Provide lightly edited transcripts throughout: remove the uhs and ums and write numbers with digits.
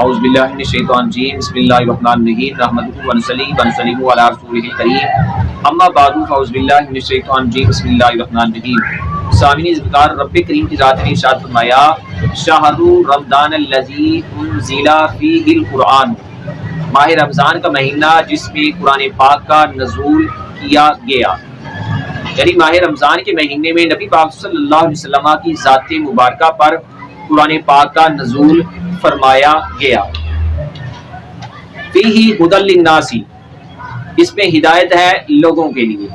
اعوذ باللہ من الشیطان الرجیم بسم اللہ الرحمن الرحیم نحمدہ ونصلی ونسلم علی رسولہ الکریم اما بعد فاعوذ باللہ من الشیطان الرجیم بسم اللہ الرحمن الرحیم۔ سامعین ذکر رب کریم کی ذات نے ارشاد فرمایا شہر رمضان الذی انزل فیہ القرآن، ماہ رمضان کا مہینہ جس میں قرآن پاک کا نزول کیا گیا، یعنی ماہ رمضان کے مہینے میں نبی پاک صلی اللہ علیہ وسلم کی ذات مبارکہ پر قرآن پاک کا نزول فرمایا گیا۔ فیہ ھدی للناس، اس میں ہدایت ہے لوگوں کے لیے۔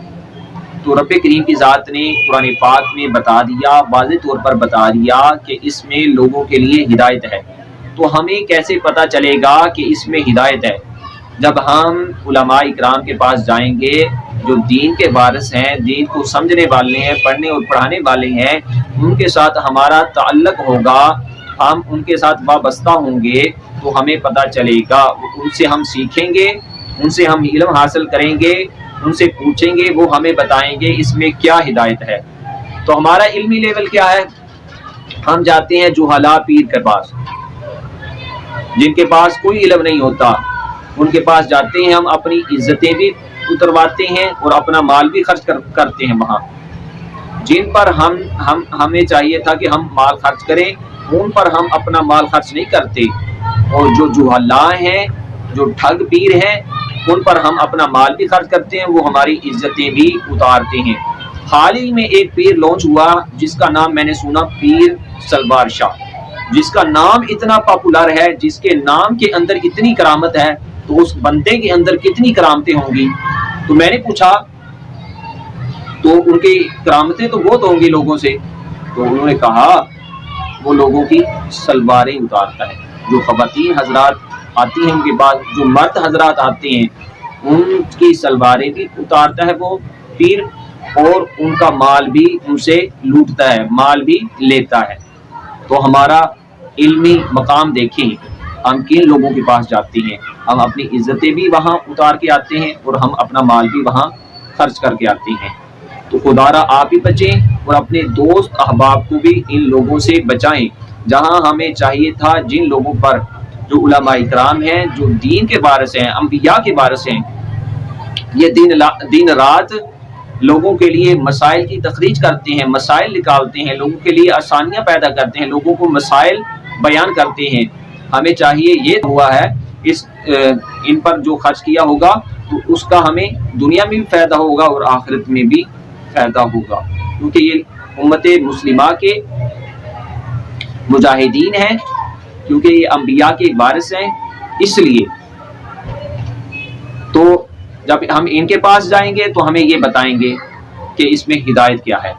تو رب کریم کی ذات نے قرآن پاک میں بتا دیا، واضح طور پر بتا دیا کہ اس میں لوگوں کے لیے ہدایت ہے۔ تو ہمیں کیسے پتہ چلے گا کہ اس میں ہدایت ہے؟ جب ہم علماء اکرام کے پاس جائیں گے جو دین کے وارث ہیں، دین کو سمجھنے والے ہیں، پڑھنے اور پڑھانے والے ہیں، ان کے ساتھ ہمارا تعلق ہوگا، ہم ان کے ساتھ وابستہ ہوں گے تو ہمیں پتہ چلے گا، ان سے ہم سیکھیں گے، ان سے ہم علم حاصل کریں گے، ان سے پوچھیں گے، وہ ہمیں بتائیں گے اس میں کیا ہدایت ہے۔ تو ہمارا علمی لیول کیا ہے؟ ہم جاتے ہیں جہلا پیر کے پاس، جن کے پاس کوئی علم نہیں ہوتا، ان کے پاس جاتے ہیں، ہم اپنی عزتیں بھی اترواتے ہیں اور اپنا مال بھی خرچ کرتے ہیں وہاں۔ جن پر ہمیں چاہیے تھا کہ ہم مال خرچ کریں، ان پر ہم اپنا مال خرچ نہیں کرتے، اور جو جہلا ہیں، جو ٹھگ پیر ہیں، ان پر ہم اپنا مال بھی خرچ کرتے ہیں، وہ ہماری عزتیں بھی اتارتے ہیں۔ حال ہی میں ایک پیر لانچ ہوا جس کا نام میں نے سنا، پیر سلوار شاہ، جس کا نام اتنا پاپولر ہے، جس کے نام کے اندر اتنی کرامت ہے، تو اس بندے کے اندر کتنی کرامتیں ہوں گی؟ تو میں نے پوچھا تو ان کی کرامتیں تو بہت ہوں گی لوگوں سے، تو انہوں نے کہا وہ لوگوں کی سلواریں اتارتا ہے، جو خواتین حضرات آتی ہیں ان کے بعد، جو مرد حضرات آتے ہیں ان کی سلواریں بھی اتارتا ہے وہ پیر، اور ان کا مال بھی ان سے لوٹتا ہے، مال بھی لیتا ہے۔ تو ہمارا علمی مقام دیکھیں، ہم کن لوگوں کے پاس جاتے ہیں، ہم اپنی عزتیں بھی وہاں اتار کے آتے ہیں اور ہم اپنا مال بھی وہاں خرچ کر کے آتے ہیں۔ تو خدارا آپ بھی بچیں اور اپنے دوست احباب کو بھی ان لوگوں سے بچائیں، جہاں ہمیں چاہیے تھا جن لوگوں پر، جو علماء اکرام ہیں، جو دین کے وارث ہیں، انبیاء کے وارث ہیں، یہ دن رات لوگوں کے لیے مسائل کی تخریج کرتے ہیں، مسائل نکالتے ہیں، لوگوں کے لیے آسانیاں پیدا کرتے ہیں، لوگوں کو مسائل بیان کرتے ہیں۔ ہمیں چاہیے، یہ ہوا ہے ان پر جو خرچ کیا ہوگا تو اس کا ہمیں دنیا میں بھی فائدہ ہوگا اور آخرت میں بھی فائدہ ہوگا، کیونکہ یہ امت مسلمہ کے مجاہدین ہیں، کیونکہ یہ انبیاء کے وارث ہیں، اس لیے تو جب ہم ان کے پاس جائیں گے تو ہمیں یہ بتائیں گے کہ اس میں ہدایت کیا ہے۔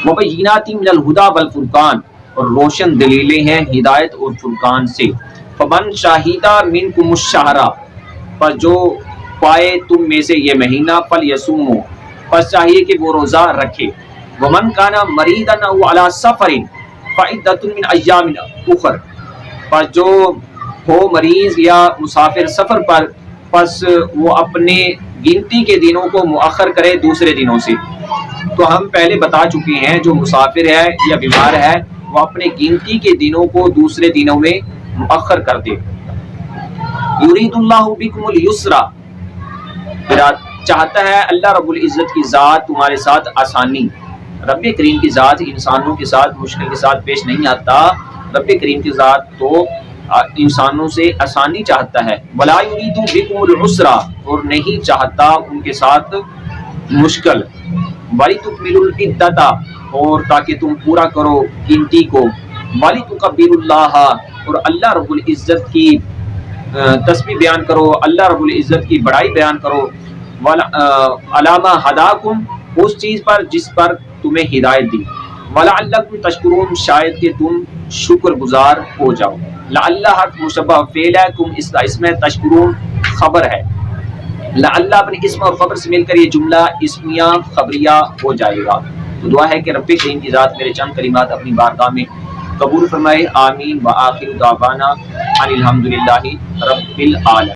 وَبَيِّنَاتٍ مِّنَ الْهُدَىٰ وَالْفُرْقَانِ، اور روشن دلیلیں ہیں ہدایت اور فرقان سے۔ فَمَن شَهِدَ مِنكُمُ الشَّهْرَ، پر جو پائے تم میں سے یہ مہینہ، فَلْيَصُمْهُ، پس چاہیے کہ وہ روزہ رکھے۔ وَمَن كَانَ مَرِيضًا أَوْ عَلَىٰ سَفَرٍ فَعِدَّةٌ مِّنْ أَيَّامٍ أُخَرَ، پر جو ہو مریض یا مسافر سفر پر، پس وہ اپنے گنتی کے دنوں کو مؤخر کرے دوسرے دنوں سے۔ تو ہم پہلے بتا چکے ہیں جو مسافر ہے یا بیمار ہے وہ اپنے گنتی کے دنوں کو دوسرے دنوں میں مؤخر کر دے۔ یرید اللہ بکم اليسر، چاہتا ہے اللہ رب العزت کی ذات تمہارے ساتھ آسانی۔ رب کریم کی ذات انسانوں کے ساتھ مشکل کے ساتھ پیش نہیں آتا، رب کریم کی ذات تو انسانوں سے آسانی چاہتا ہے۔ ولا یرید بکم العسر، اور نہیں چاہتا ان کے ساتھ مشکل۔ وَلِتُكْمِلُوا الْعِدَّةَ، اور تاکہ تم پورا کرو گنتی کو۔ وَلِتُكَبِّرُوا اللَّهَ، اور اللہ رب العزت کی تسبیح بیان کرو، اللہ رب العزت کی بڑائی بیان کرو۔ عَلَىٰ مَا هَدَاكُمْ، اس چیز پر جس پر تمہیں ہدایت دی۔ وَلَعَلَّكُمْ تَشْكُرُونَ، شاید کہ تم شکر گزار ہو جاؤ۔ لعل حرف مشبہ فعل ہے، تم اس میں تشکرون خبر ہے۔ لعل اپنے اسم اور خبر سے مل کر یہ جملہ اسمیہ خبریہ ہو جائے گا۔ تو دعا ہے کہ رب کریم کی ذات میرے چند کلمات اپنی بارگاہ میں قبول فرمائے، آمین۔ وآخر دعوانا ان الحمدللہ رب العالمین۔